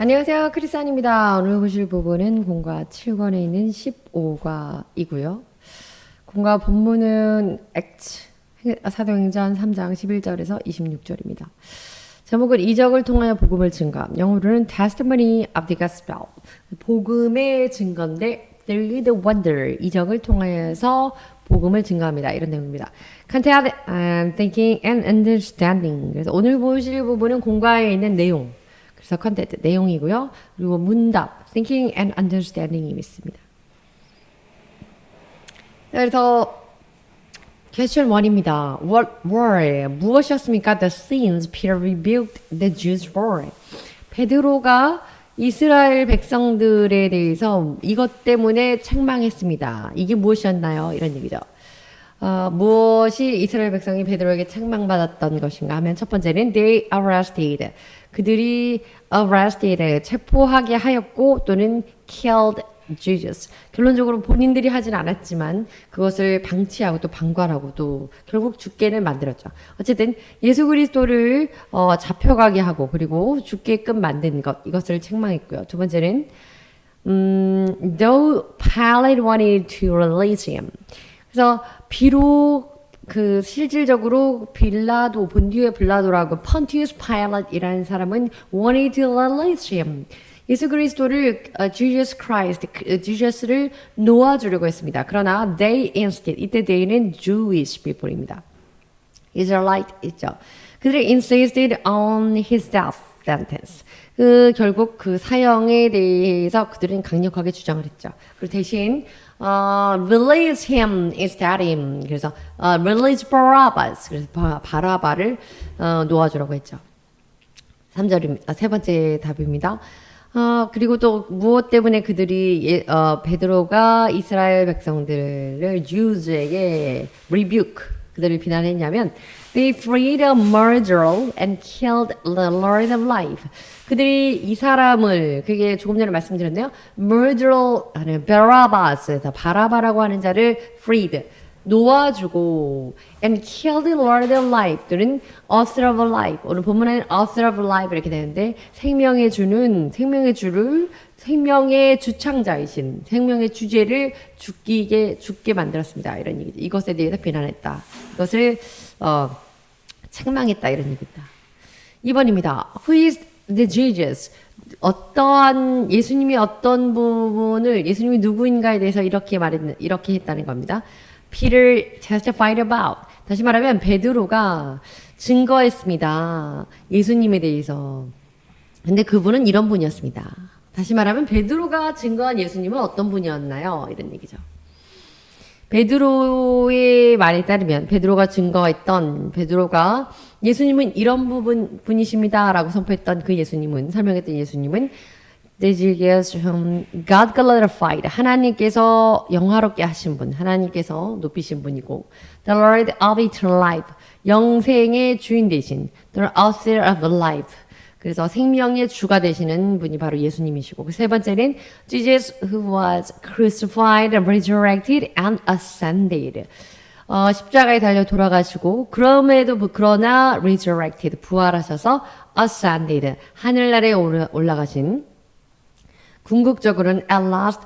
안녕하세요. 크리스안입니다. 오늘 보실 부분은 공과 7권에 있는 15과이고요. 공과 본문은 액트 사도행전 3장 11절에서 26절입니다. 제목은 이적을 통하여 복음을 증거, 영어로는 testimony of the gospel, 복음의 증거인데 through the wonder, 이적을 통하여서 복음을 증거합니다. 이런 내용입니다. Content and thinking and understanding. 그래서 오늘 보실 부분은 공과에 있는 내용, 그래서 컨텐트 내용이고요. 그리고 문답, thinking and understanding이 있습니다. 그래서 question 1입니다. What were 무엇이었습니까? The sins Peter rebuked the Jews for. 베드로가 이스라엘 백성들에 대해서 이것 때문에 책망했습니다. 이게 무엇이었나요? 이런 얘기죠. 무엇이 이스라엘 백성이 베드로에게 책망받았던 것인가 하면 첫 번째는 they arrested. 그들이 arrested, 체포하게 하였고 또는 killed Jesus. 결론적으로 본인들이 하진 않았지만 그것을 방치하고 또 방관하고 또 결국 죽게는 만들었죠. 어쨌든 예수 그리스도를 잡혀가게 하고 그리고 죽게끔 만든 것, 이것을 책망했고요. 두 번째는 though Pilate wanted to release him. 그래서 비록 그 실질적으로 빌라도 본디오 빌라도라고 펀티우스 파일럿이라는 사람은 wanted to release him. 예수 그리스도를 Jesus Christ, Jesus를 놓아주려고 했습니다. 그러나 they instead, 이때 they는 Jewish people입니다. Israelite 있죠. 그들이 insisted on his death sentence. 결국 그 사형에 대해서 그들은 강력하게 주장을 했죠. 그리고 대신 release him instead him. 그래서 release Barabbas. 그래서 바라바를 놓아주라고 했죠. 3절입니다. 세 번째 답입니다. 그리고 또 무엇 때문에 그들이 베드로가 이스라엘 백성들을 Jews에게 rebuke, 그들을 비난했냐면 they freed a murderer and killed the Lord of life. 그들이 이 사람을, 그게 조금 전에 말씀드렸네요. murderer, Barabbas, 바라바라고 하는 자를 freed, 놓아주고 and killed the Lord of life 또는 author of life. 오늘 본문에는 author of life 이렇게 되는데 생명의 주는 생명의 주를 생명의 주창자이신 생명의 주제를 죽게 만들었습니다. 이런 얘기죠. 이것에 대해서 비난했다. 이것을 책망했다. 이런 얘기입니다. 2번입니다. Who is the Jesus? 어떠한 예수님이 어떤 부분을 예수님이 누구인가에 대해서 이렇게 했다는 겁니다. Peter testified about. 다시 말하면 베드로가 증거했습니다. 예수님에 대해서. 근데 그분은 이런 분이었습니다. 다시 말하면 베드로가 증거한 예수님은 어떤 분이었나요? 이런 얘기죠. 베드로의 말에 따르면 베드로가 증거했던 베드로가 예수님은 이런 분이십니다라고 선포했던 그 예수님은 설명했던 예수님은 God glorified. 하나님께서 영화롭게 하신 분, 하나님께서 높이신 분이고, the Lord of eternal life. 영생의 주인 되신, the author of life. 그래서 생명의 주가 되시는 분이 바로 예수님이시고, 그 세 번째는 Jesus who was crucified, resurrected, and ascended. 십자가에 달려 돌아가시고 그러나 resurrected, 부활하셔서 ascended, 하늘나라에 올라가신, 궁극적으로는 at last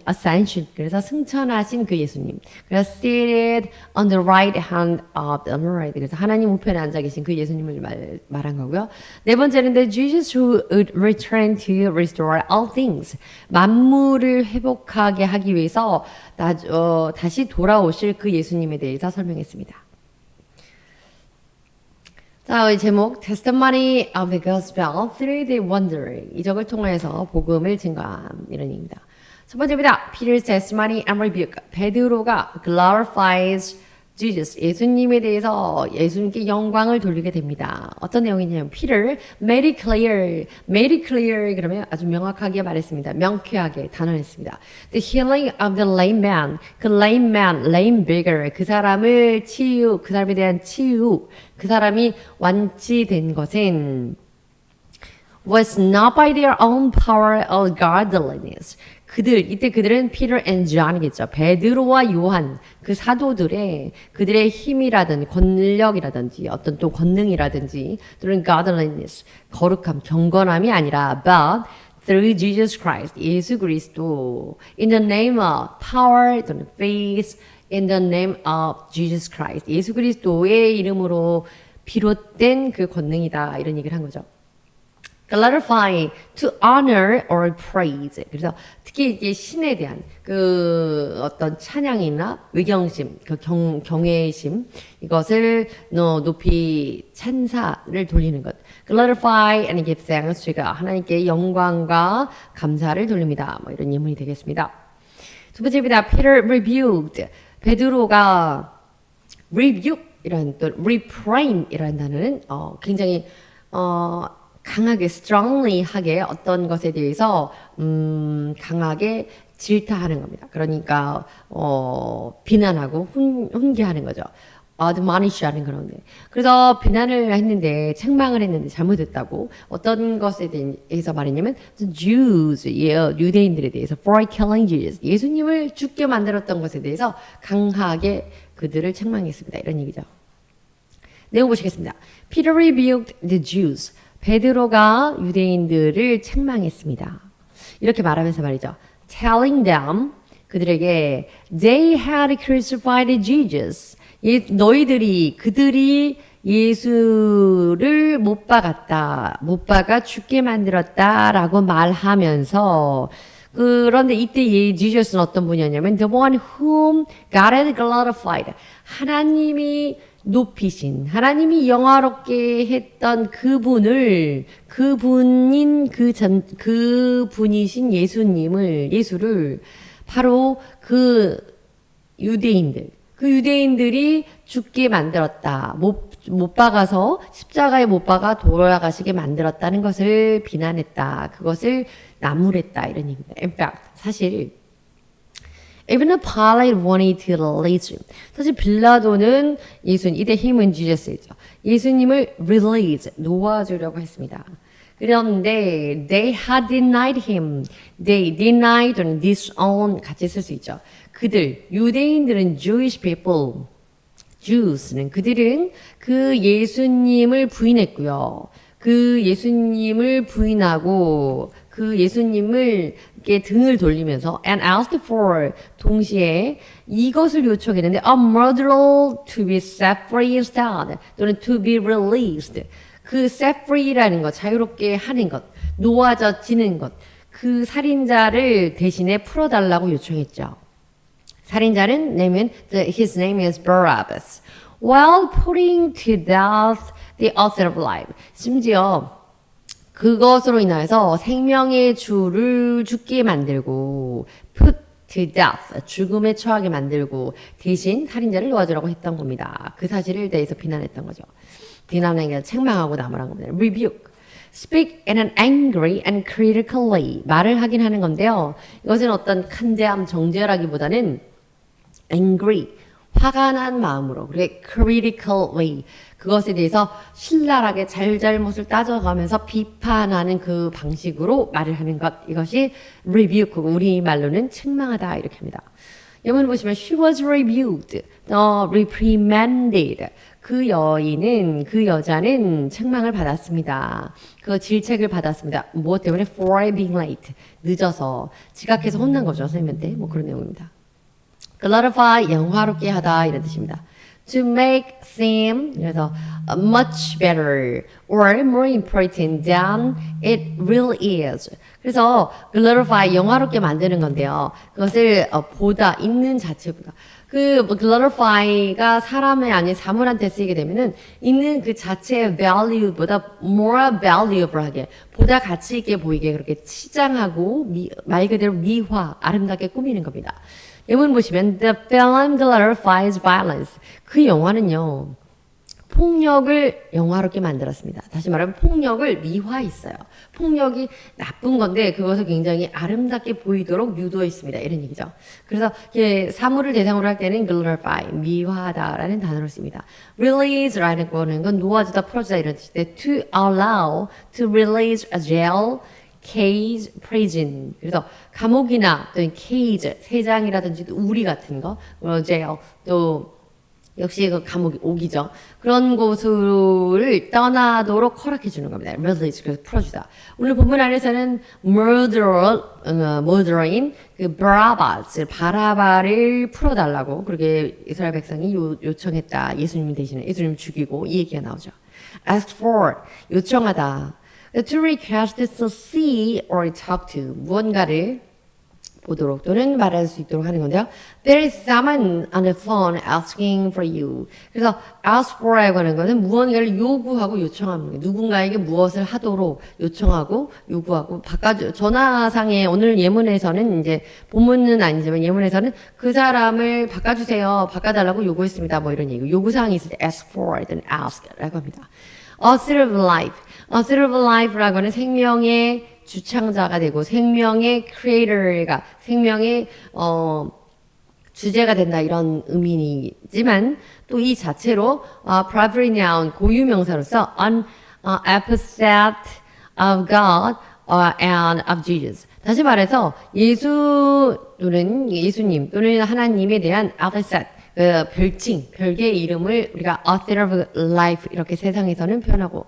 ascension. 그래서 승천하신 그 예수님. 그래서 seated on the right hand of the Lord. 그래서 하나님 우편에 앉아 계신 그 예수님을 말한 거고요. 네 번째는 the Jesus who would return to restore all things. 만물을 회복하게 하기 위해서 다시 돌아오실 그 예수님에 대해서 설명했습니다. 자, 이 제목 Testimony of the Gospel through the Wonder. 이적을 통해서 복음을 증거함. 이런 얘기입니다. 첫 번째입니다. Peter's testimony and rebuke. 베드로가 glorifies Jesus. 예수님에 대해서 예수님께 영광을 돌리게 됩니다. 어떤 내용이냐면 Peter made it clear 그러면 아주 명확하게 말했습니다. 명쾌하게 단언했습니다. The healing of the lame man. 그 lame beggar. 그 사람에 대한 치유. 그 사람이 완치된 것은 was not by their own power or godliness. 이때 그들은 Peter and John이겠죠. 베드로와 요한, 그 사도들의 그들의 힘이라든지 권력이라든지 어떤 또 권능이라든지 또는 godliness, 거룩함, 경건함이 아니라 but through Jesus Christ, 예수 그리스도 in the name of power, 또는 faith, in the name of Jesus Christ, 예수 그리스도의 이름으로 비롯된 그 권능이다 이런 얘기를 한 거죠. glorify, to honor or praise. 그래서 특히 이게 신에 대한 그 어떤 찬양이나 의경심, 그 경외심 이것을 높이 찬사를 돌리는 것. glorify and give thanks. 저희가 하나님께 영광과 감사를 돌립니다. 뭐 이런 예문이 되겠습니다. 두 번째입니다. Peter rebuked. 베드로가 rebuke 이라는 또 refrain 이라는 단어는 굉장히 강하게 strongly 하게 어떤 것에 대해서 강하게 질타하는 겁니다. 그러니까 비난하고 훈계하는 거죠. admonish 하는 그런데. 그래서 비난을 했는데 책망을 했는데 잘못했다고 어떤 것에 대해서 말했냐면 the Jews, 유대인들에 대해서 for killing Jesus, 예수님을 죽게 만들었던 것에 대해서 강하게 그들을 책망했습니다. 이런 얘기죠. 내용 보시겠습니다. Peter rebuked the Jews. 베드로가 유대인들을 책망했습니다. 이렇게 말하면서 말이죠. Telling them, 그들에게 they had crucified Jesus. 그들이 예수를 못 박아 죽게 만들었다라고 말하면서 그런데 이때 Jesus는 어떤 분이었냐면 the one whom God had glorified. 하나님이 높이신, 하나님이 영화롭게 했던 그분이신 예수를 바로 유대인들이 죽게 만들었다. 못 박아서 십자가에 못 박아 돌아가시게 만들었다는 것을 비난했다. 그것을 나무랬다. 이런 얘기입니다. In fact, 사실 Even Pilate wanted to release him. 사실 빌라도는 이때 힘은 Jesus 죠. 예수님을 release, 놓아주려고 했습니다. 그런데 they had denied him. They denied or disowned 같이 쓸 수 있죠. 유대인들은 Jewish people, Jews는 그들은 그 예수님을 부인했고요. 그 예수님을 부인하고 그 예수님을 이렇게 등을 돌리면서 and asked for 동시에 이것을 요청했는데 a murderer to be set free instead 또는 to be released 그 set free라는 것 자유롭게 하는 것 놓아져지는 것 그 살인자를 대신에 풀어달라고 요청했죠. 살인자는 his name is Barabbas while putting to death the author of life. 심지어 그것으로 인해서 생명의 주를 죽게 만들고 put to death, 죽음에 처하게 만들고 대신 살인자를 놓아주라고 했던 겁니다. 그 사실을 대해서 비난했던 거죠. 비난하는 게 책망하고 나무란 겁니다. rebuke, speak in an angry and critical way. 말을 하긴 하는 건데요. 이것은 어떤 간대함, 정죄라기보다는 angry, 화가 난 마음으로, 그리고 critical way, 그것에 대해서 신랄하게 잘잘못을 따져가면서 비판하는 그 방식으로 말을 하는 것, 이것이 rebuke, 우리말로는 책망하다 이렇게 합니다. 여러분 보시면 she was rebuked, reprimanded. 그 여자는 책망을 받았습니다. 그 질책을 받았습니다. 무엇 때문에? for being late, 늦어서 지각해서 혼난 거죠, 선생님한테. 뭐 그런 내용입니다. glorify, 영화롭게 하다 이런 뜻입니다. To make seem, 그래서 much better or more important than it really is. 그래서 glorify, 영화롭게 만드는 건데요. 그것을 보다, 있는 자체보다. glorify가 사람이 아닌 사물한테 쓰이게 되면은 있는 그 자체의 value보다 more valuable하게, 보다 가치 있게 보이게 그렇게 치장하고 말 그대로 미화, 아름답게 꾸미는 겁니다. 예문 보시면 The film glorifies violence. 그 영화는요. 폭력을 영화롭게 만들었습니다. 다시 말하면 폭력을 미화했어요. 폭력이 나쁜 건데 그것을 굉장히 아름답게 보이도록 유도했습니다. 이런 얘기죠. 그래서 사물을 대상으로 할 때는 glorify, 미화하다라는 단어를 씁니다. release라는 거는 건 놓아주다, 풀어주다 이런 뜻인데 to allow, to release a jail cage, prison. 그래서 감옥이나 또는 cage, 새장이라든지 우리 같은 거, jail, 또 역시 그 감옥이 옥이죠. 그런 곳을 떠나도록 허락해 주는 겁니다. release, 그래서 풀어주다. 오늘 본문 안에서는 murder인 그 바라바를 풀어달라고 그렇게 이스라엘 백성이 요청했다. 예수님 대신에 예수님 죽이고 이 얘기가 나오죠. ask for, 요청하다. to request to see or talk to, 무언가를 보도록 또는 말할 수 있도록 하는 건데요. There is someone on the phone asking for you. 그래서 ask for라고 하는 것은 무언가를 요구하고 요청하는 거예요. 누군가에게 무엇을 하도록 요청하고 요구하고 전화상에 오늘 예문에서는 이제 본문은 아니지만 예문에서는 그 사람을 바꿔주세요. 바꿔달라고 요구했습니다. 뭐 이런 얘기. 요구사항이 있을 때 ask for 또는 ask라고 합니다. Author of life. Author of life라고 하는 생명의 주창자가 되고 생명의 creator가 생명의 주제가 된다 이런 의미이지만 또 이 자체로 primary noun 고유명사로서 an epithet of God and of Jesus. 다시 말해서 예수 또는 예수님 또는 하나님에 대한 epithet 그 별칭, 별개의 이름을 우리가 author of life 이렇게 세상에서는 표현하고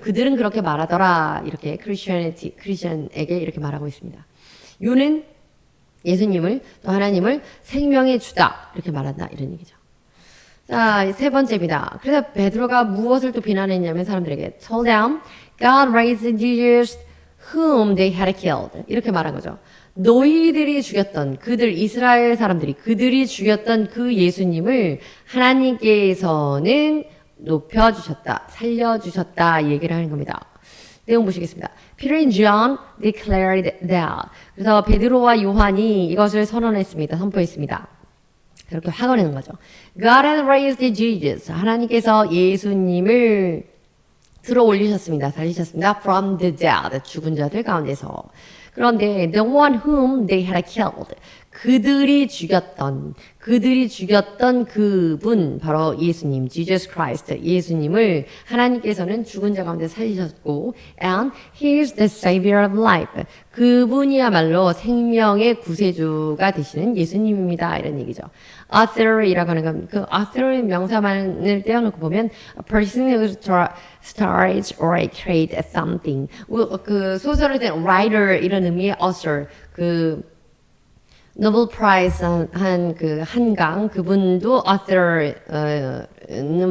그들은 그렇게 말하더라. 이렇게 크리스천에게 이렇게 말하고 있습니다. 요는 예수님을 또 하나님을 생명의 주다 이렇게 말한다 이런 얘기죠. 자, 세 번째입니다. 그래서 베드로가 무엇을 또 비난했냐면 사람들에게 told them God raised Jesus whom they had killed 이렇게 말한 거죠. 너희들이 죽였던 그들 이스라엘 사람들이 그들이 죽였던 그 예수님을 하나님께서는 높여주셨다, 살려주셨다 얘기를 하는 겁니다. 내용 보시겠습니다. Peter and John declared that. 그래서 베드로와 요한이 이것을 선언했습니다. 선포했습니다. 그렇게 확언하는 거죠. God has raised Jesus. 하나님께서 예수님을 들어 올리셨습니다. 살리셨습니다. From the dead. 죽은 자들 가운데서. 그런데 the one whom they had killed. 그들이 죽였던 그분 바로 예수님, Jesus Christ, 예수님을 하나님께서는 죽은 자 가운데 살리셨고, and He is the Savior of life. 그분이야말로 생명의 구세주가 되시는 예수님입니다. 이런 얘기죠. Author이라고 하는 건 그 author의 명사만을 떼어놓고 보면 a person who starts or creates something. 그 소설을 낸 writer 이런 의미의 author 그 노벨 프라이즈 한 그 한강 그분도 author는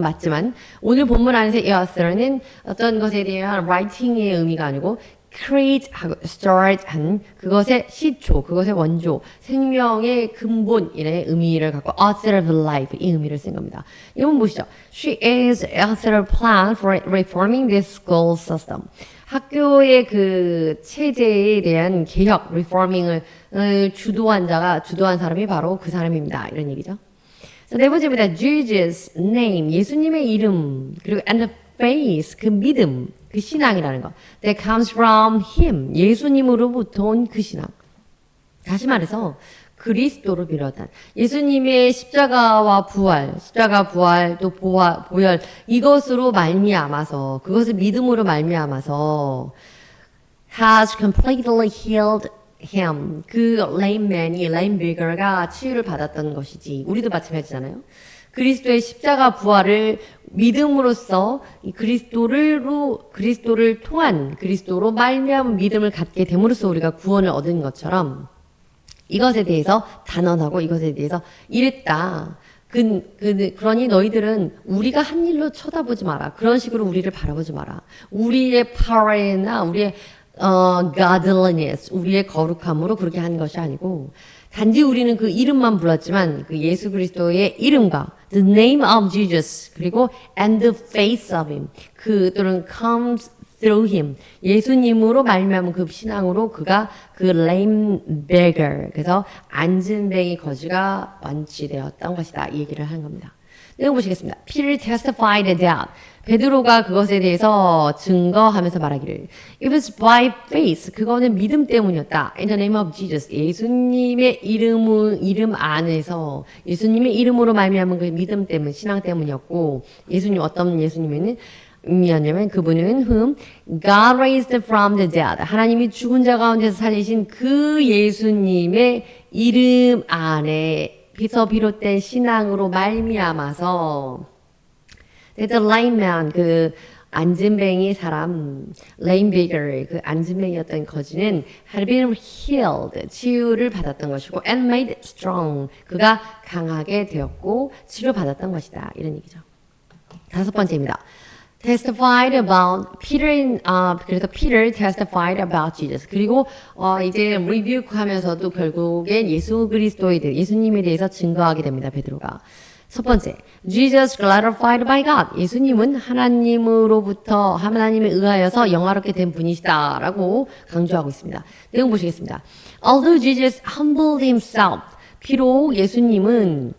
맞지만 오늘 본문 안에서 이 author는 어떤 것에 대한 writing의 의미가 아니고 create 하고 start 한 그것의 시초, 그것의 원조, 생명의 근본이라는 의미를 갖고 author of life 이 의미를 쓴 겁니다. 이번 보시죠. She is author of plan for reforming the school system. 학교의 그 체제에 대한 개혁, reforming을 주도한 사람이 바로 그 사람입니다. 이런 얘기죠. 네 번째입니다. Jesus' name, 예수님의 이름, 그리고 and the faith, 그 믿음, 그 신앙이라는 거. That comes from Him, 예수님으로부터 온 그 신앙. 다시 말해서 그리스도로 비롯한 예수님의 십자가 부활 또 보혈 이것으로 말미암아서 그것을 믿음으로 말미암아서 has completely healed him. 그 lame beggar가 치유를 받았던 것이지. 우리도 마찬가지잖아요. 그리스도의 십자가 부활을 믿음으로써 이 그리스도를 통한 그리스도로 말미암은 믿음을 갖게 됨으로써 우리가 구원을 얻은 것처럼 이것에 대해서 단언하고 이것에 대해서 이랬다. 그러니 너희들은 우리가 한 일로 쳐다보지 마라. 그런 식으로 우리를 바라보지 마라. 우리의 power나 우리의 godliness, 우리의 거룩함으로 그렇게 한 것이 아니고 단지 우리는 그 이름만 불렀지만 그 예수 그리스도의 이름과 the name of Jesus 그리고 and the face of him 또는 comes through him 예수님으로 말미암은 그 신앙으로 그가 그 lame beggar 그래서 안진뱅이 거지가 완치되었던 것이다 이 얘기를 하는 겁니다. 내용 보시겠습니다. Peter testified that 베드로가 그것에 대해서 증거하면서 말하기를 It was by faith 그거는 믿음 때문이었다. In the name of Jesus 예수님의 이름 안에서 예수님의 이름으로 말미암은 그 믿음 때문 신앙 때문이었고 예수님 어떤 예수님에는 의미하냐면 그분은 whom God raised from the dead. 하나님이 죽은 자 가운데서 살리신 그 예수님의 이름 안에서 비롯된 신앙으로 말미암아서 the lame man 그 안진뱅이 사람 lame beggar 그 안진뱅이였던 거지는 had been healed 치유를 받았던 것이고 and made strong 그가 강하게 되었고 치료받았던 것이다 이런 얘기죠. 다섯 번째입니다. testified about Peter 그래서 Peter testified about Jesus 그리고 이제 리뷰하면서도 결국엔 예수 그리스도에 대해 예수님에 대해서 증거하게 됩니다. 베드로가 첫 번째, Jesus glorified by God. 예수님은 하나님으로부터 하나님에 의하여서 영화롭게 된 분이시다라고 강조하고 있습니다. 내용 보시겠습니다. Although Jesus humbled himself. 비록 예수님은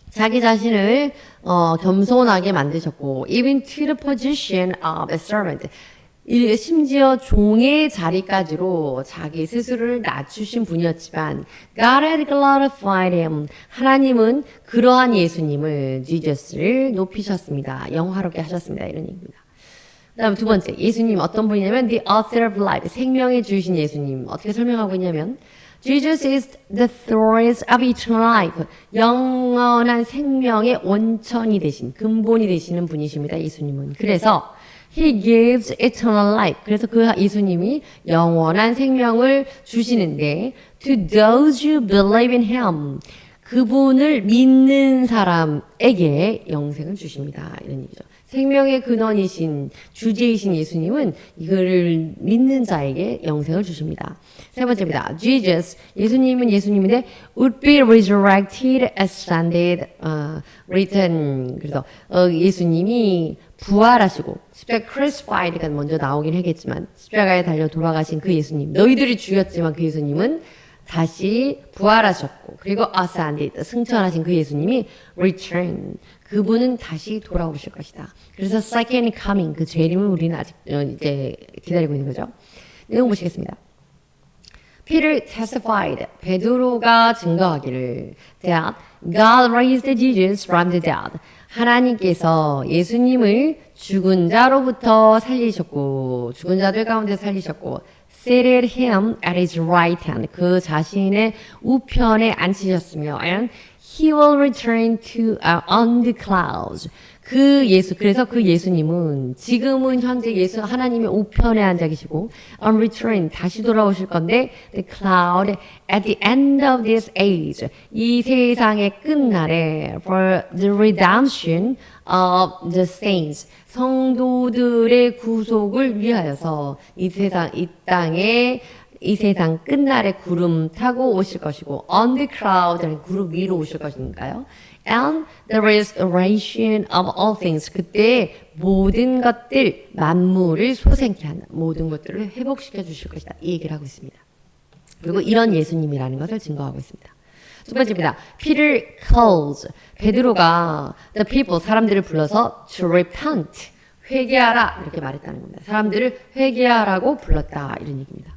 자기 자신을 겸손하게 만드셨고 even to the position of a servant. 심지어 종의 자리까지로 자기 스스로를 낮추신 분이었지만 God had glorified him. 하나님은 그러한 예수님을 Jesus를 높이셨습니다. 영화롭게 하셨습니다. 이런 얘기입니다. 그 다음 두 번째 예수님 어떤 분이냐면 the author of life 생명의 주신 예수님 어떻게 설명하고 있냐면 Jesus is the source of eternal life. 영원한 생명의 원천이 되신 근본이 되시는 분이십니다. 예수님은. 그래서 He gives eternal life. 그래서 그 예수님이 영원한 생명을 주시는데 to those who believe in Him. 그분을 믿는 사람에게 영생을 주십니다. 이런 얘기죠. 생명의 근원이신 주제이신 예수님은 이거를 믿는 자에게 영생을 주십니다. 세 번째입니다. Jesus, 예수님은 예수님인데 would be resurrected, ascended, written. 그래서 예수님이 부활하시고 십자가 crucified가 먼저 나오긴 하겠지만 십자가에 달려 돌아가신 그 예수님 너희들이 죽였지만 그 예수님은 다시 부활하셨고 그리고 ascended 승천하신 그 예수님이 return 그분은 다시 돌아오실 것이다. 그래서 second coming 그 재림을 우리는 아직 이제 기다리고 있는 거죠. 내용 보시겠습니다. Peter testified 베드로가 증거하기를 that God raised Jesus from the dead. 하나님께서 예수님을 죽은 자로부터 살리셨고 죽은 자들 가운데 살리셨고 seated him at his right hand. 그 자신의 우편에 앉히셨으며 and he will return to on the clouds. 그래서 그 예수님은 지금은 현재 하나님의 우편에 앉아 계시고 on return 다시 돌아오실 건데 the cloud at the end of this age 이 세상의 끝날에 for the redemption of the saints 성도들의 구속을 위하여서 이 세상 끝날에 구름 타고 오실 것이고 on the cloud 구름 위로 오실 것인가요? And the restoration of all things. 그때 모든 것들, 만물을 소생케 한다. 모든 것들을 회복시켜 주실 것이다. 이 얘기를 하고 있습니다. 그리고 이런 예수님이라는 것을 증거하고 있습니다. 두 번째입니다. Peter calls. 베드로가 the people, 사람들을 불러서 to repent. 회개하라. 이렇게 말했다는 겁니다. 사람들을 회개하라고 불렀다. 이런 얘기입니다.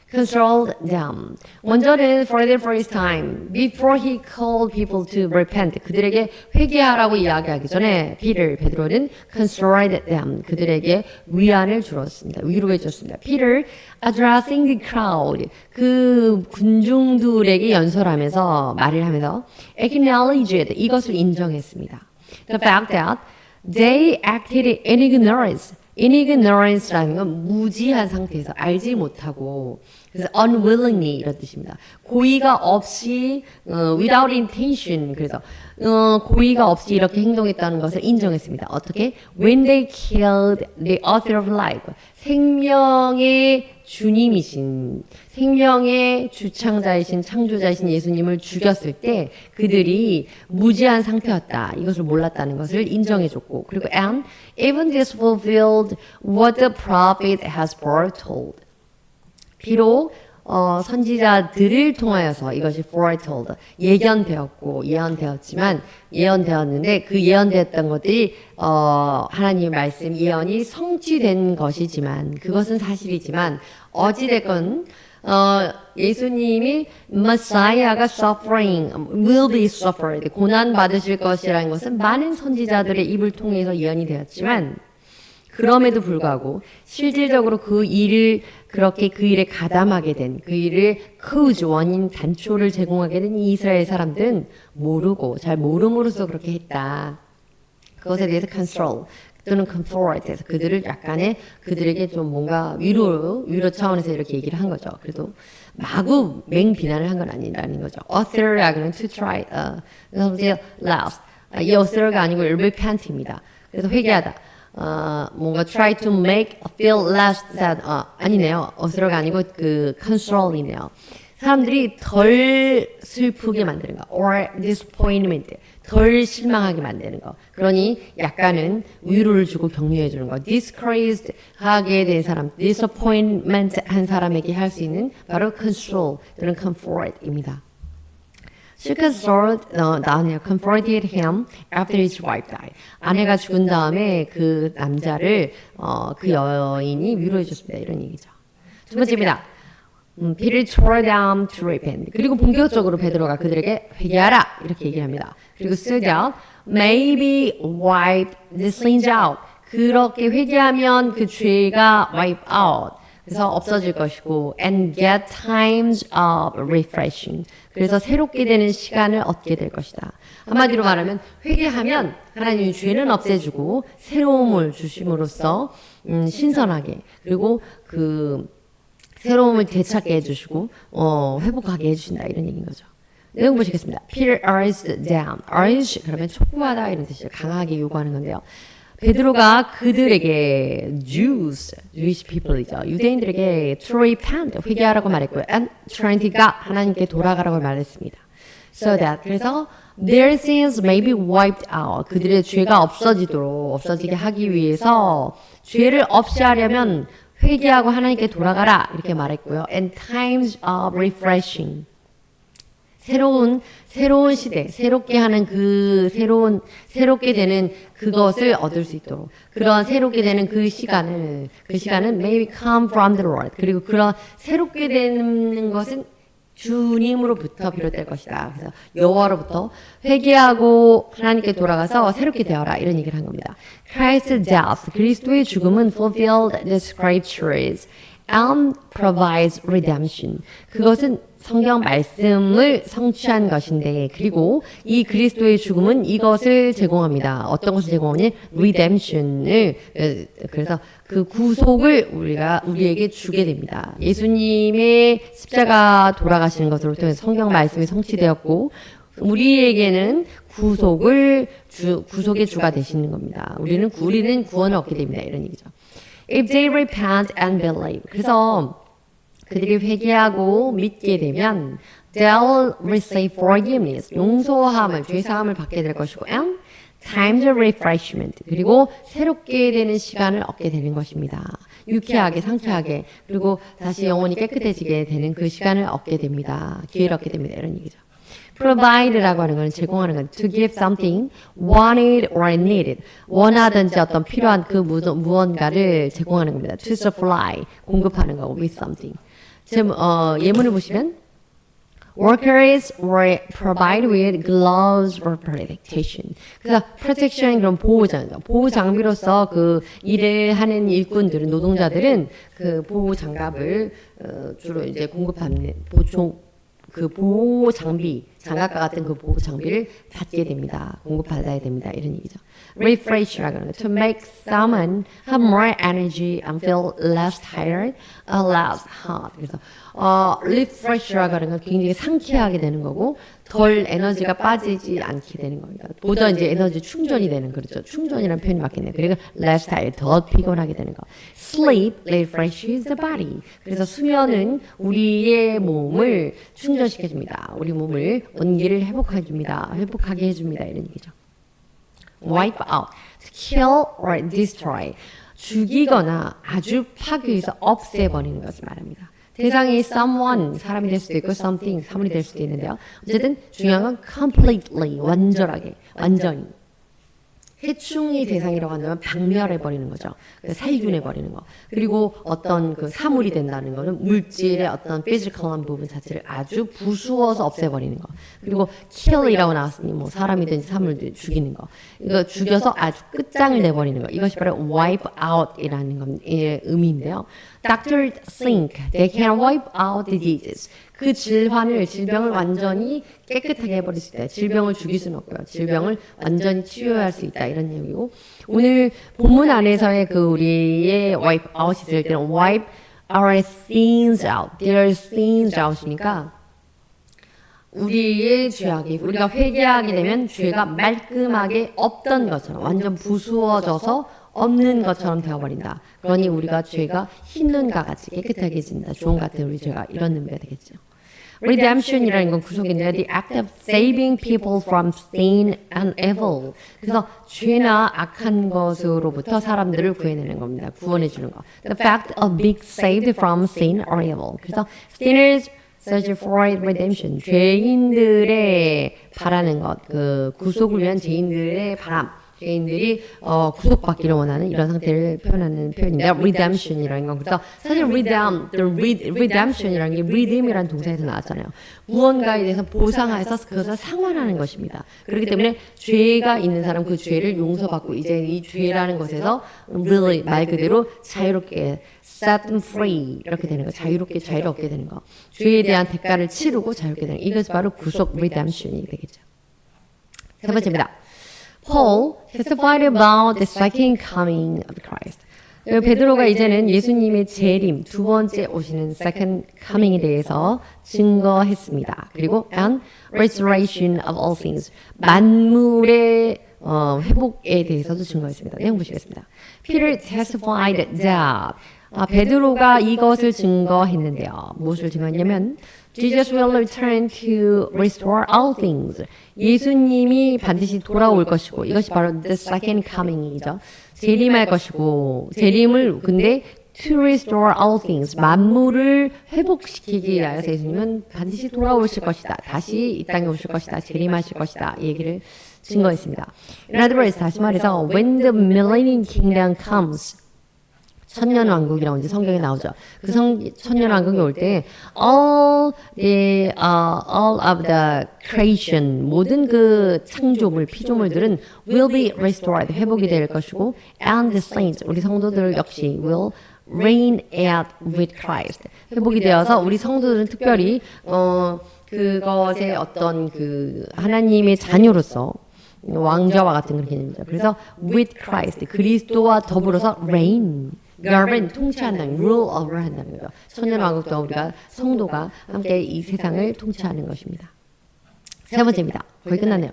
Consoled them. 먼저는 for the first time, before he called people to repent, 그들에게 회개하라고 이야기하기 전에 베드로는 consoled them, 그들에게 위안을 주었습니다. 위로해 줬습니다. Peter addressing the crowd, 그 군중들에게 연설하면서 말을 하면서 acknowledged, 이것을 인정했습니다. The fact that they acted in ignorance. in ignorance라는 건 무지한 상태에서 알지 못하고 그래서 unwillingly 이런 뜻입니다. 고의가 없이 without intention 그래서 고의가 없이 이렇게 행동했다는 것을 인정했습니다. 어떻게? When they killed the author of life 생명의 주님이신 생명의 주창자이신 창조자이신 예수님을 죽였을 때 그들이 무지한 상태였다. 이것을 몰랐다는 것을 인정해줬고 그리고 and even this fulfilled what the prophet has foretold. 비록 선지자들을 통하여서 이것이 foretold 예언되었는데 그 예언되었던 것들이 하나님의 말씀 예언이 성취된 것이지만 그것은 사실이지만 어찌됐건 예수님이 Messiah가 suffering, will be suffered, 고난 받으실 것이라는 것은 많은 선지자들의 입을 통해서 예언이 되었지만 그럼에도 불구하고 실질적으로 그 일을 그렇게 그 일에 가담하게 된 그 일을 cause 원인 단초를 제공하게 된 이 이스라엘 사람들은 모르고 잘 모름으로써 그렇게 했다. 그것에 대해서 control 또는 comfort해서 그들을 약간의 그들에게 좀 뭔가 위로 차원에서 이렇게 얘기를 한 거죠. 그래도 마구 맹비난을 한 건 아니라는 거죠. author라고는 to try, last. 이 author가 아니고 repent입니다. 그래서 회개하다. 뭔가 try to make feel less sad. 아니네요. author가 아니고 그 consol이네요. 사람들이 덜 슬프게 만드는 거, or disappointment, 덜 실망하게 만드는 거. 그러니 약간은 위로를 주고 격려해 주는 거. discouraged 하게 된 사람, disappointment 한 사람에게 할 수 있는 바로 console 또는 comfort입니다. She consoled, 나왔네요. comforted him after his wife died. 아내가 죽은 다음에 그 남자를, 그 여인이 위로해 줬습니다. 이런 얘기죠. 두 번째입니다. Peter tore down to repent. 그리고 본격적으로 베드로가 그들에게 회개하라 이렇게 얘기합니다. 그리고 so that maybe wipe the sins out. 그렇게 회개하면 그 죄가 wipe out. 그래서 없어질 것이고 and get times of refreshing. 그래서 새롭게 되는 시간을 얻게 될 것이다. 한마디로 말하면 회개하면 하나님이 죄는 없애주고 새로움을 주심으로써 신선하게 그리고 그 새로움을 되찾게 해주시고 회복하게 해주신다 이런 얘기인 거죠. 내용 보시겠습니다. Peter urged them. urge 그러면 촉구하다 이런 뜻이에요. 강하게 요구하는 건데요. 베드로가 그들에게 Jewish people이죠. 유대인들에게 to repent 회개하라고 말했고요. and turn to God 하나님께 돌아가라고 말했습니다. So that 그래서 their sins may be wiped out. 그들의 죄가 없어지게 하기 위해서 죄를 없이 하려면 회개하고 하나님께 돌아가라 이렇게 말했고요. And times of refreshing. 새로운 시대, 새롭게 하는 새롭게 되는 그것을 얻을 수 있도록. 그런 새롭게 되는 그 시간은 maybe come from the Lord. 그리고 그런 새롭게 되는 것은 주님으로부터 비롯될 것이다. 그래서 여호와로부터 회개하고 하나님께 돌아가서 새롭게 되어라 이런 얘기를 한 겁니다. Christ's death, 그리스도의 죽음은 fulfilled the scriptures and provides redemption. 그것은 성경 말씀을 성취한 것인데 그리고 이 그리스도의 죽음은 이것을 제공합니다. 어떤 것을 제공하니? redemption을 그래서 그 구속을 우리에게 주게 됩니다. 예수님의 십자가 돌아가시는 것으로 통해서 성경 말씀이 성취되었고 우리에게는 구속의 주가 되시는 겁니다. 우리는 구원을 얻게 됩니다. 이런 얘기죠. If they repent and believe. 그래서 그들이 회개하고 믿게 되면 they'll receive forgiveness, 용서함을, 죄사함을 받게 될 것이고 and times of refreshment, 그리고 새롭게 되는 시간을 얻게 되는 것입니다. 유쾌하게, 상쾌하게, 그리고 다시 영혼이 깨끗해지게 되는 그 시간을 얻게 됩니다. 기회를 얻게 됩니다. 이런 얘기죠. provide라고 하는 것은 제공하는 건 to give something wanted or needed. 원하든지 어떤 필요한 그 무언가를 제공하는 겁니다. to supply, 공급하는 거고 with something. 예문을 보시면 workers were provided with gloves for protection. 그래서 protection 그런 보호 장비로서 그 일을 하는 일꾼들은 노동자들은 그 보호 장갑을 주로 이제 공급하는 그 보호 장비, 장갑과 같은 그 보호 장비를 받게 됩니다. 공급받아야 됩니다. 이런 얘기죠. Refresh라고 하는 거. To make someone have more energy and feel less tired, less hot. 그래서 refresh라고 하는 건 굉장히 상쾌하게 되는 거고 덜 에너지가 빠지지 않게 되는 겁니다. 보다 이제 에너지 충전이 되는 그렇죠. 충전이라는 표현이 맞겠네요. 그리고 less tired, 더 피곤하게 되는 거. Sleep refreshes the body. 그래서 수면은 우리의 몸을 충전시켜줍니다. 우리 몸을 원기를 회복하게 해줍니다. 이런 얘기죠. Wipe out, to kill or destroy. 죽이거나 아주 파괴해서 없애버리는 것을 말합니다. 대상이 someone, 사람이 될 수도 있고 something, 사물이 될 수도 있는데요. 어쨌든 중요한 건 completely, 완전히. 해충이 대상이라고 한다면 박멸해버리는 거죠. 살균해버리는 거. 그리고 어떤 그 사물이 된다는 거는 물질의 어떤 피지컬한 부분 자체를 아주 부수어서 없애버리는 거. 그리고 kill이라고 나왔으니 뭐 사람이든지 사물들 죽이는 거. 이거 죽여서 아주 끝장을 내버리는 거. 이것이 바로 wipe out이라는 의미인데요. Doctors think they can wipe out diseases. 그 질병을 완전히 깨끗하게 해버릴 수 있다. 질병을 죽일 수는 없고요. 질병을 완전히 치유할 수 있다. 이런 얘기고. 오늘 본문 안에서의 그 우리의 wipe out 있을 때는 wipe our sins out. their sins out이니까 우리의 죄악이, 우리가 회개하게 되면 죄가 말끔하게 없던 것처럼 완전 부수어져서 없는 것처럼 되어버린다. 그러니 우리가 죄가 흰 눈과 같이 깨끗하게진다. 좋은 같은 우리 죄가 이런 의미가 되겠죠. Redemption이라는 건 구속인데요. The act of saving people from sin and evil. 그래서 죄나 악한 것으로부터 사람들을 구해내는 겁니다. 구원해 주는 거. The fact of being saved from sin or evil. 그래서 sinners search for redemption. 죄인들의 바라는 것, 그 구속을 위한 죄인들의 바람. 죄인들이 구속받기를 원하는 이런 상태를 표현하는 표현인데요. Redemption이라는 건 그래서 사실 redemption이라는 게 redeem이라는 동사에서 나왔잖아요. 무언가에 대해서 보상해서 그것을 상환하는 것입니다. 그렇기 때문에 죄가 있는 사람 그 죄를 용서받고 이제 이 죄라는 것에서 really 말 그대로 자유롭게 set them free 이렇게 되는 거. 자유롭게 자유를 얻게 되는 거. 죄에 대한 대가를 치르고 자유롭게 되는 거. 이것이 바로 구속 redemption이 되겠죠. 세 번째입니다. Paul testified about the second coming of Christ. 베드로가 이제는 예수님의 재림, 두 번째 오시는 second coming에 대해서 증거했습니다. 그리고 and restoration of all things. 만물의 회복에 대해서도 증거했습니다. 내용 보시겠습니다. Peter testified that. 베드로가 이것을 증거했는데요. 무엇을 증거했냐면 Jesus will return to restore all things. 예수님이 반드시 돌아올 것이고 이것이 바로 the second coming이죠. 재림할 것이고 재림을 근데 to restore all things. 만물을 회복시키기 위하여서 예수님은 반드시 돌아오실 것이다. 다시 이 땅에 오실 것이다. 재림하실 것이다. 이 얘기를 증거했습니다. In other words, 다시 말해서 when the millennium kingdom comes 천년왕국이라고 이제 성경에 나오죠. 그 천년왕국이 올 때 all of the creation 모든 그 창조물 피조물들은 will be restored 회복이 될 것이고 and the saints 우리 성도들 역시 will reign at with Christ 회복이 되어서 우리 성도들은 특별히 그것의 어떤 그 하나님의 자녀로서 왕자와 같은 그런 개념이죠. 그래서 with Christ 그리스도와 더불어서 reign govern 통치한다는 rule over 한다는 거죠. 천년왕국도 우리가 성도가 함께 이 세상을 통치하는 것입니다. 세 번째입니다. 거의 끝났네요.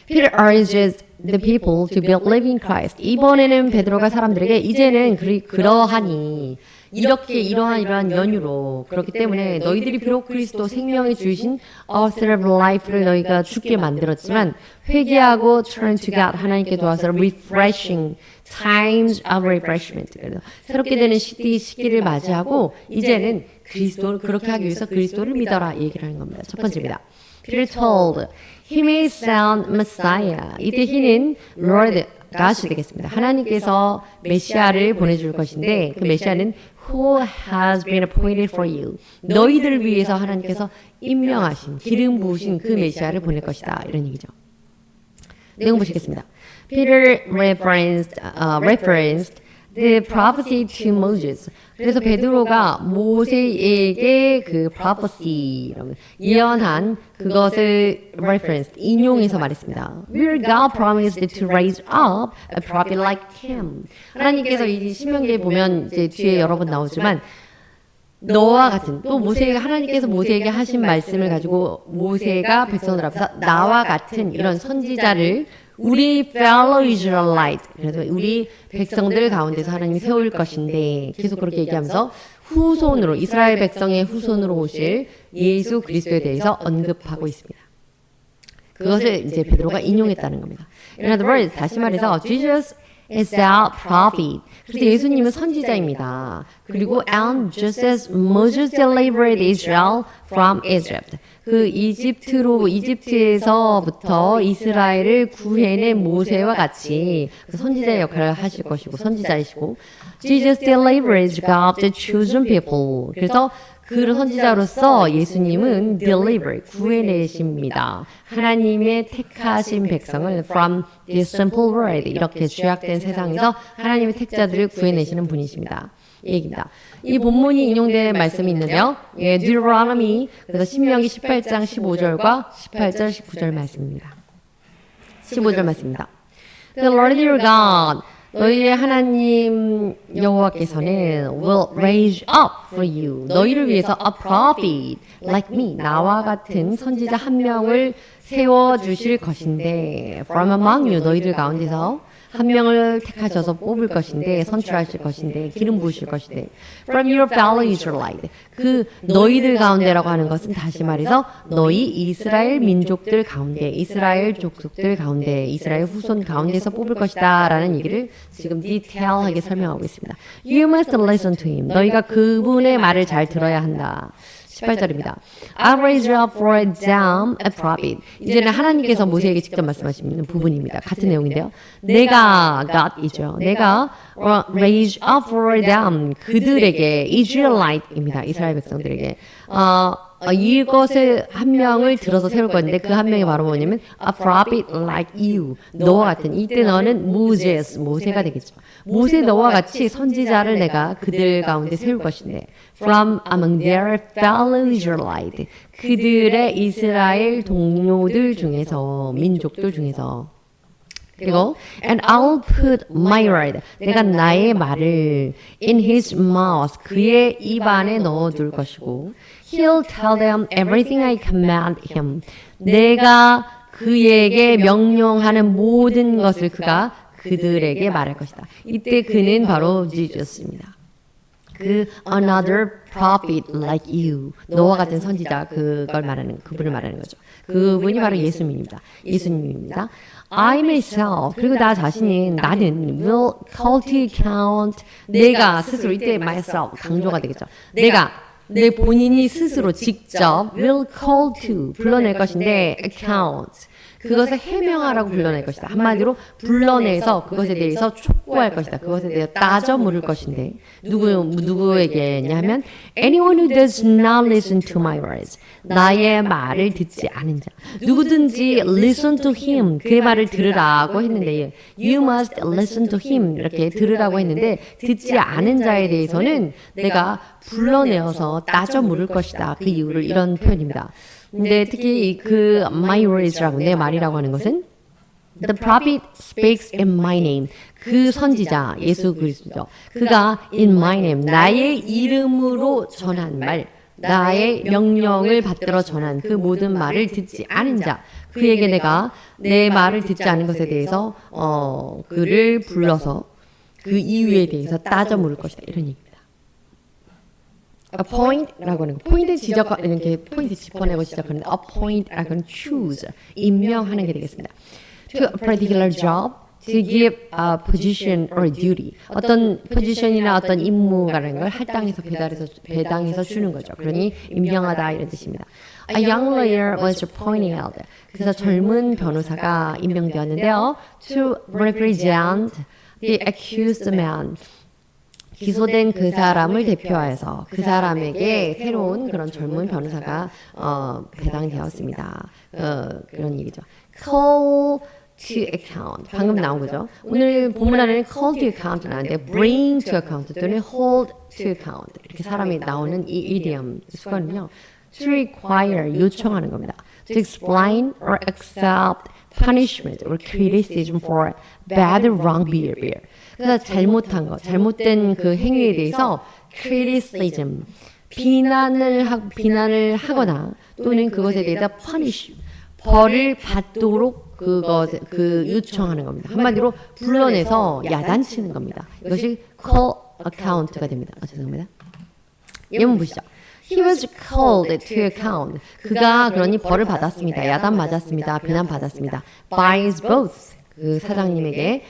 Peter urges the people to believe in Christ. 이번에는 베드로가 사람들에게 이제는 그러하니 이러한 연유로 그렇기 때문에 너희들이 비록 그리스도 생명의 주이신 author of life를 너희가 죽게 만들었지만 회개하고 turn to God 하나님께 도와서 refreshing times of refreshment 그래서 새롭게 되는 시기를 맞이하고 이제는 그리스도를 그렇게 하기 위해서 그리스도를 믿어라 얘기를 하는 겁니다. 첫 번째입니다. Peter told him he sound Messiah. 이때 he는 Lord God이 되겠습니다. 하나님께서 메시아를 보내줄 것인데 그 메시아는 who has been appointed for you. 너희들을 위해서 하나님께서 임명하신 기름 부으신 그 메시아를 보낼 것이다. 이런 얘기죠. 내용 보시겠습니다. Peter referenced the prophecy to Moses. 그래서 베드로가 모세에게 그 prophecy 예언한 그것을 reference 인용해서 말했습니다. Where God promised to raise up a prophet like him. 하나님께서 이 신명기에 보면 이제 뒤에 여러 번 나오지만 너와 같은 또 모세가 하나님께서 모세에게 하신 말씀을 가지고 모세가 백성들 앞에서 나와 같은 이런 선지자를 우리 fellow Israelite 그래서 우리 백성들 가운데서 하나님이 세울 것인데 계속 그렇게 얘기하면서 후손으로 이스라엘 백성의 후손으로 오실 예수 그리스도에 대해서 언급하고 있습니다. 그것을 이제 베드로가 인용했다는 겁니다. In other words, 다시 말해서 Jesus is a prophet. 그래서 예수님은 선지자입니다. 그리고 and just as Moses delivered Israel from Egypt. 그 이집트에서부터 이스라엘을 구해낸 모세와 같이 선지자의 역할을 하실 것이고 선지자이시고 Jesus delivers God's chosen people. 그래서 그 선지자로서 예수님은 deliver, 구해내십니다. 하나님의 택하신 백성을 from this simple world, 이렇게 죄악된 세상에서 하나님의 택자들을 구해내시는 분이십니다. 이 얘기입니다. 이 본문이 인용된 말씀이 있는데요. 예, Deuteronomy, 그래서 신명기 18장 15절과 18절, 19절 말씀입니다. 15절 말씀입니다. The Lord your God, 너희의 하나님 여호와께서는 will raise up for you. 너희를 위해서 a prophet like me. 나와 같은 선지자 한 명을 세워주실 것인데 from among you. 너희들 가운데서 한 명을 택하셔서 뽑을 것인데 선출하실 것인데 기름 부으실 것인데 from your fellow Israelite. 그 너희들 가운데라고 하는 것은 다시 말해서 너희 이스라엘 민족들 가운데 이스라엘 족속들 가운데 이스라엘 후손 가운데서 뽑을 것이다 라는 얘기를 지금 디테일하게 설명하고 있습니다. You must listen to him. 너희가 그분의 말을 잘 들어야 한다. 18절입니다. I'll raise you up for them a prophet. 이제는 하나님께서 모세에게 직접 말씀하시는 부분입니다. 같은 내용인데요. 내가 God이죠. 내가 raise up for them 그들에게 Israelite입니다. 이스라엘 백성들에게 이것을 한 명을 들어서 세울 건데 그 한 명이 바로 뭐냐면 a prophet like you. 너와 같은 이때 너는 Moses, 모세가 되겠죠. 모세 너와 같이 선지자를 내가 그들 가운데 세울 것인데 from among their fellow Israelite. 그들의 이스라엘 동료들 중에서 민족들 중에서 그리고 and I'll put my word 내가 나의 말을 in his mouth 그의 입 안에 넣어둘 것이고 he'll tell them everything I command him 내가 그에게 명령하는 모든 것을 그가 그들에게 말할 것이다. 이때 그는 바로 Jesus입니다. 그 another prophet like you 너와 같은 선지자 그걸 말하는 그분을 말하는 거죠. 그분이 바로 예수님입니다. 예수님입니다. I myself 그리고 나 자신은 나는 will call to account 내가 스스로 이때 myself 강조가 되겠죠. 내가 내 본인이 스스로 직접 will call to 불러낼 것인데 account 그것을 해명하라고 불러낼 것이다. 한마디로 불러내서 그것에 대해서 촉구할 것이다. 그것에 대해서 따져 물을 것인데 누구에게냐면 anyone who does not listen to my words 나의 말을 듣지 않은 자 누구든지 listen to him 그의 말을 들으라고 했는데 you must listen to him 이렇게 들으라고 했는데 듣지 않은 자에 대해서는 내가 불러내어서 따져 물을 것이다. 그 이유를 이런 표현입니다. 근데 특히 그 my words라고 내 말이라고 하는 것은 the prophet speaks in my name 그 선지자 예수 그리스도죠. 그가 in my name 나의 이름으로 전한 말 나의 명령을 받들어 전한 그 모든 말을 듣지 않은 자 그에게 내가 내 말을 듣지 않은 것에 대해서 그를 불러서 그 이유에 대해서 따져 물을 것이다. 이런 얘기입니다. appoint라고 하는 거, 포인트 이렇게 포인트 짚어내고 시작하는데 appoint라고 하는 choose, 임명하는 게 되겠습니다. To a particular job, to give a position or duty. 어떤 포지션이나 어떤 임무라는 걸 할당해서 배당해서 주는 거죠. 그러니 임명하다 이런 뜻입니다. A young lawyer was appointed. 그래서 젊은 변호사가 임명되었는데요. To represent the accused man. 기소된 그 사람을 대표하여서 그 사람에게 새로운 그런 젊은 변호사가 배당되었습니다. 그런 얘기죠. Call to account. 방금 나온 거죠. 오늘 본문 안에는 call to account 나왔는데 bring to account 또는 hold to account 이렇게 사람이 나오는 이 idiom 수건은요. To require 요청하는 겁니다. To explain or accept punishment or criticism for bad or wrong behavior. 그래서 잘못한 거, 잘못된 그 행위에 대해서 criticism, 비난을 하거나 또는 그것에 대해서 punish, 벌을 받도록 그 요청하는 겁니다. 한마디로 불러내서 야단치는 겁니다. 이것이 call account가 됩니다. 죄송합니다. 예문 보시죠. He was called to account. 그가 그러니 벌을 받았습니다. 야단 맞았습니다. 비난 받았습니다. By both. 그 사장님에게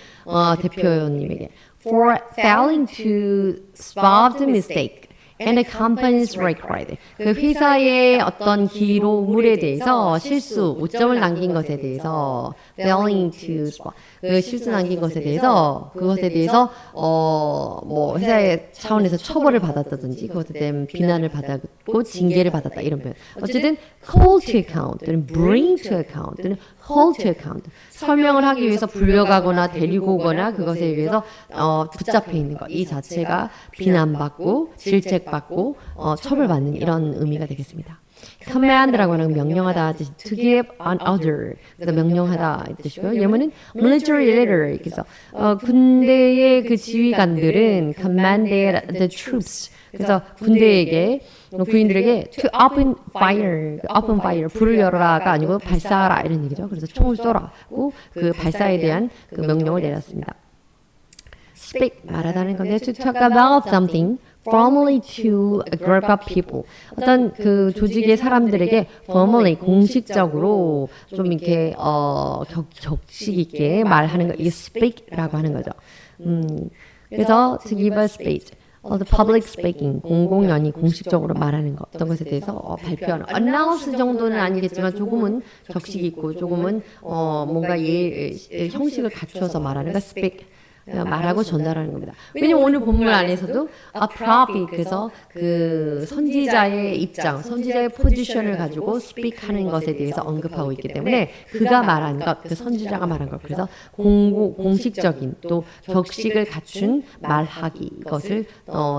대표님에게 for failing to spot the mistake and the company's record. 그 회사의 어떤 기록물에 대해서 실수, 오점을 남긴 것에 대해서 failing to spot 그 실수 남긴 것에 대해서 그것에 대해서 뭐 회사의 차원에서 처벌을 받았다든지 그것에 대한 비난을 받았고 징계를 받았다 이런 표현. 어쨌든 call to account 또는 bring to account 또는 hold to account 설명을 하기 위해서 불려가거나 데리고 오거나 그것에 의해서 붙잡혀 있는 것 이 자체가 비난받고 질책받고 처벌받는 이런 의미가 되겠습니다. command라고 하는 명령하다 to give an order 그래서 명령하다 이 뜻이고요. 예문은 military leader 그래서 군대의 그 지휘관들은 commanded the troops 그래서 군대에게 군인들에게 to open fire 불을 열어라가 아니고 발사하라 이런 얘기죠. 그래서 총을 쏘라고 그 발사에 대한 그 명령을 내렸습니다. speak 말하다는 건데 to talk about something formally to a group of people 어떤 그 조직의 사람들에게 formally 공식적으로 좀 이렇게 격식 있게 말하는 거 이 speak라고 하는 거죠. 그래서 to give a speech the public speaking 공공연히 공식적으로 말하는 것 어떤 것에 대해서 발표하는 announce 정도는 아니겠지만 조금은 격식 있고 조금은 뭔가 형식을 갖추어서 말하는 거 speak 말하고 전달하는 겁니다. 왜냐면 오늘 본문 안에서도 a prophet 그래서 그 선지자의 입장, 선지자의 포지션을 가지고 speak 하는 것에 대해서 언급하고 있기 때문에 그가 말한 것, 그 선지자가 말한 것 그래서 공식적인 또 격식을 갖춘 말하기 이것을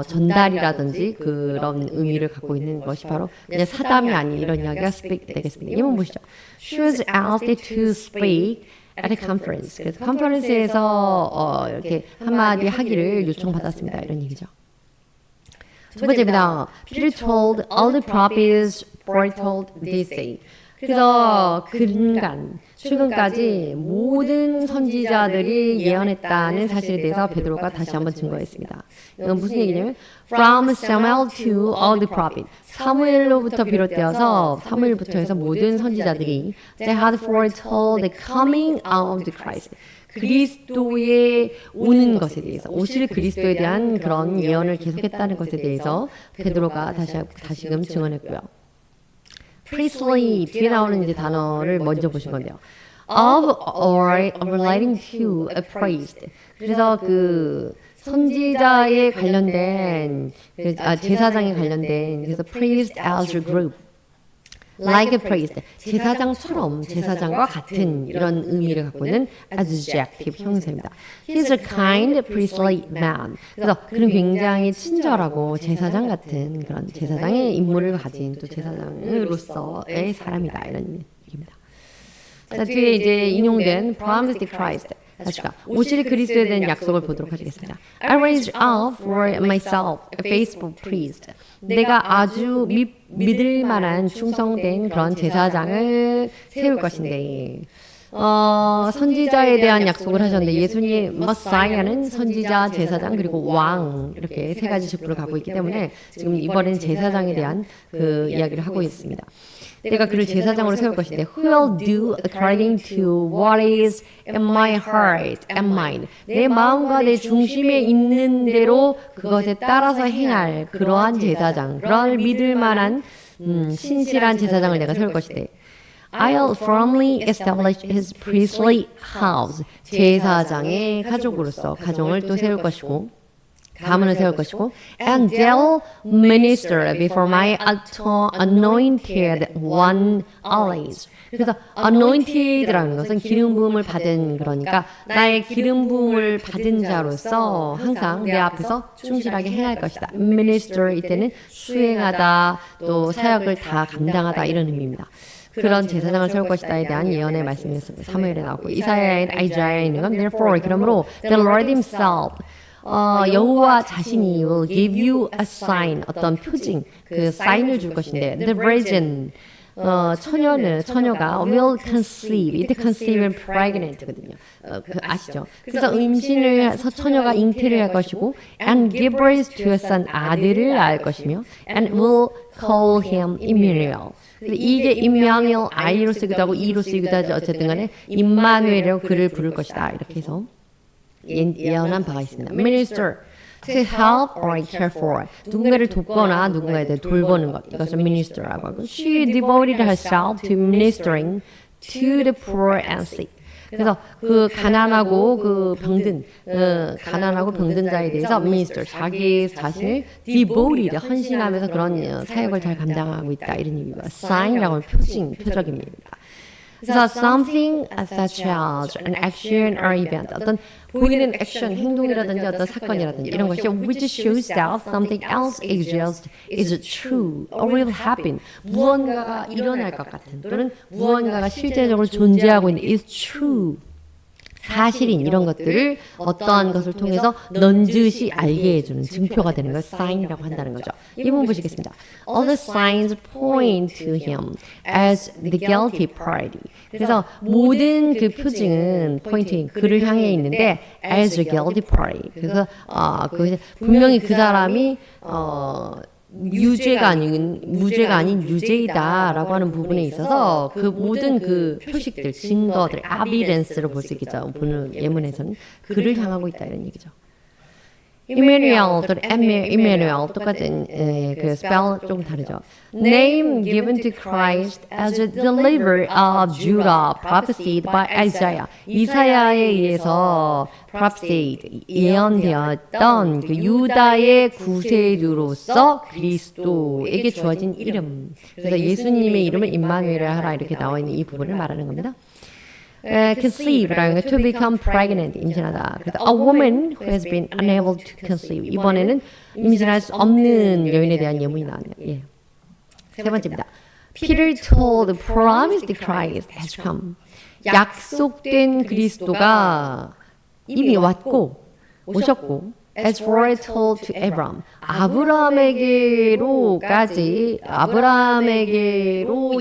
전달이라든지 그런 의미를 갖고 있는 것이 바로 그냥 사담이 아닌 이런 이야기가 speak 되겠습니다. 이문 보시죠. She was asked to speak at a conference. 그래서 컨퍼런스에서 이렇게 한마디 하기를 요청받았습니다. 이런 얘기죠. 두 번째입니다. Peter told all the prophets foretold this day. 그래서 근간, 최근까지 모든 선지자들이 예언했다는 사실에 대해서 베드로가 다시 한번 증거했습니다. 이건 무슨 얘기냐면 From Samuel to all the prophets. 사무엘로부터 비롯되어서 사무엘부터 해서 모든 선지자들이 They had foretold the coming of the Christ. 그리스도의 오는 것에 대해서 오실 그리스도에 대한 그런 예언을 계속했다는 것에 대해서 베드로가 다시금 증언했고요. priestly 뒤에 나오는 이제 단어를 먼저 보신 건데요. of or relating to a priest. 그래서 그 선지자에 관련된 제사장에 관련된 그래서 priest as a group. like a priest. 제사장처럼 제사장과 같은 이런 의미를 갖고 있는 adjective 형용사입니다. He's a kind priestly man. 그래서 그는 굉장히 친절하고 제사장 같은 그런 제사장의 인물을 가진 또 제사장으로서의 사람이다 이런 얘기입니다. 자, 뒤에 이제 인용된 promised Christ. 다시가 오실 그리스도에 대한 약속을 보도록 하겠습니다. I raised up for myself a faithful priest. 내가 아주 믿을 만한 충성된 그런 제사장을 세울 것인데 선지자에 대한 약속을 하셨는데 예수님 머사이아는 선지자, 제사장 그리고 왕 이렇게 세 가지 직분을 갖고 있기 때문에 지금 이번에는 제사장에 대한 그 이야기를 하고 있습니다. 내가 그를 제사장으로 세울 것인데 who will do according to what is in my heart and mind. 내 마음과 내 중심에 있는 대로 그것에 따라서 행할 그러한 제사장, 그러한 믿을 만한 신실한 제사장을 내가 세울 것인데 I'll firmly establish his priestly house. 제사장의 가족으로서 가정을 또 세울 것이고 가문을 세울 것이고 and they'll minister before my anointed one always. 그래서 anointed라는 것은 기름 부음을 받은 그러니까 나의 기름 부음을 받은 자로서 항상 내 앞에서 충실하게 행할 것이다. minister 이때는 수행하다 또 사역을 다 감당하다 이런 의미입니다. 그런 제사장을 세울 것이다에 대한 예언의 말씀이 사무엘에 나오고 이사야에 아이자야에 있는 건 therefore 그러므로 the Lord himself 여호와 자신이 will give you a sign 어떤 표징 그 사인을 줄 것인데 the virgin 처녀가 will conceive, 이때 conceive는 pregnant거든요. 아시죠? 그래서 임신을 해서 처녀가 잉태를 할 것이고 and give birth to a son, 아들을 낳을 것이며 and will call him Emmanuel. 이게 임마누엘 I로 쓰기도 하고 E로 쓰기도 하죠. 어쨌든 간에 임마누엘이라고 그를 부를 것이다. 이렇게 해서 예언한 바가 있습니다. Minister, to help or care for. 누군가를 돕거나 누군가에 대해 돌보는 것. 이것을 minister라고 하고 She devoted herself to ministering to the poor and sick. 그래서 그 가난하고 병든 자에 대해서 minister, 자기 자신을 devoted, 헌신하면서 그런 사역을 잘 감당하고 있다. 이런 의미입니다. sign이라고 하면 표적입니다. 그래서 something such as an action or event, 어떤 보이는 액션, 행동이라든지 어떤 사건이라든지 이런 것이 which shows that something else exists, is true, or will happen. 무언가가 일어날 것 같은 또는 무언가가 실제적으로 존재하고 있는 is true. 사실인 이런 것들을 어떠한 것을 통해서 넌지시 알게 해주는 증표가 되는 걸 sign이라고 한다는 거죠. 이 부분 보시겠습니다. All the signs point to him as the guilty party. 그래서 모든 그 표징은 pointing, 그를 향해 있는데 as a guilty party. 그래서 분명히 그 사람이 무죄가 아닌 유죄이다라고 하는 부분에 있어서 그 모든 그 표식들, 증거들, evidence로 볼 수 있겠죠. 오늘 예문에서는 그를 향하고 있다 이런 얘기죠. Emmanuel 또는 Emmanuel 똑같은 그 스펠 조금 다르죠. Name given to Christ as a deliverer of Judah, prophesied by Isaiah. 이사야에 의해서 prophesied, 예언되었던 그 유다의 구세주로서 그리스도에게 주어진 이름. 그래서 예수님의 이름을 임마누엘을 하라 이렇게 나와 있는 이 부분을 말하는 겁니다. conceive라는 거 to become pregnant, 임신하다. 그래서 a woman who has been unable to conceive. 이번에는 임신할 수 없는 여인에 대한 예문이 나왔네요. 예. 세 번째입니다. Peter told the promised Christ has come. 약속된 그리스도가 이미 오셨고 as foretold to Abraham. 아브라함에게로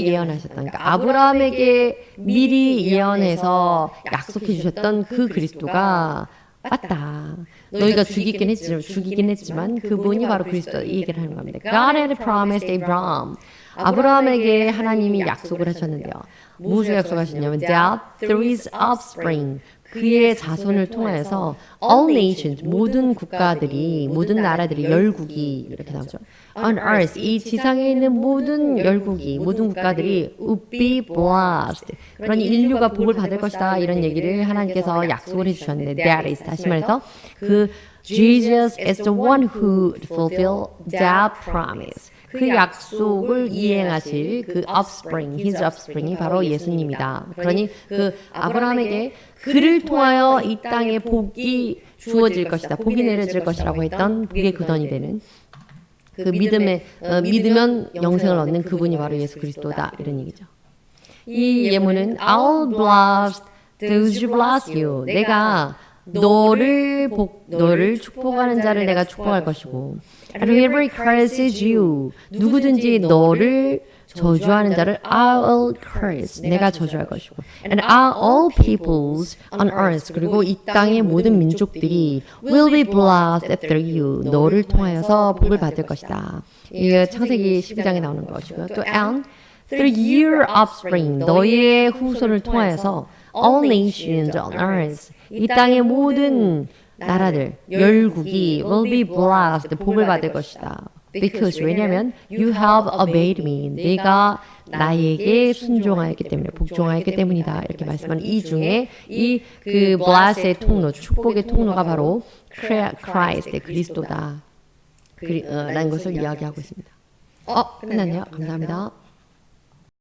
예언하셨다. 그러니까 아브라함에게 미리 예언해서 약속해 주셨던 그 그리스도가 왔다. 너희가 죽이긴 했지만 그분이 바로 그리스도, 이 얘기를 하는 겁니다. God had promised Abraham. 아브라함에게 하나님이 약속을 하셨는데요. 무엇을 약속하셨냐면 that through his offspring, 그의 자손을 통해서 all nations, 모든 국가들이, 모든 나라들이, 열국이 이렇게 나오죠. On earth, 이 지상에 있는 모든 열국이, 모든 국가들이 would be blessed. 그러니 인류가 복을 받을 것이다. 이런 얘기를 하나님께서 약속을 해주셨는데 that is, 다시 말해서 그 Jesus is the one who fulfill that promise. 그 약속을 이행하실 그 offspring, his offspring이 바로 예수님이다. 그러니 그 아브라함에게 그를 통하여 이 땅에 복이 주어질 것이다. 복이 내려질 것이라고 했던 복의 근원이 되는 그 믿으면 영생을 얻는 그분이 바로 예수 그리스도다. 이런 얘기죠. 이 예문은 I'll bless those who bless you. 내가 너를 축복하는 자를 내가 축복할 것이고 and whoever curses you, 누구든지 너를 저주하는 자를 I'll curse, 내가 저주할 것이고 and all peoples on earth, 그리고 이 땅의 모든 민족들이 will be blessed through you, 너를 통하여서 복을 받을 것이다. 이게 창세기 12장에 나오는 것이고요. 또 and through your offspring, 너의 후손을 통하여서 all nations on earth, 이 땅의 모든 나라들, 열국이 will be blessed, 복을 받을 것이다. Because, 왜냐하면 you have obeyed me, 내가 나에게 순종하였기 때문에, 복종하였기 때문이다. 이렇게 말씀하는 이 중에 이 그 bless의 통로, 축복의 통로가 바로 Christ, 그리스도다. 라는 것을 이야기하고 있습니다. 끝났네요. 감사합니다.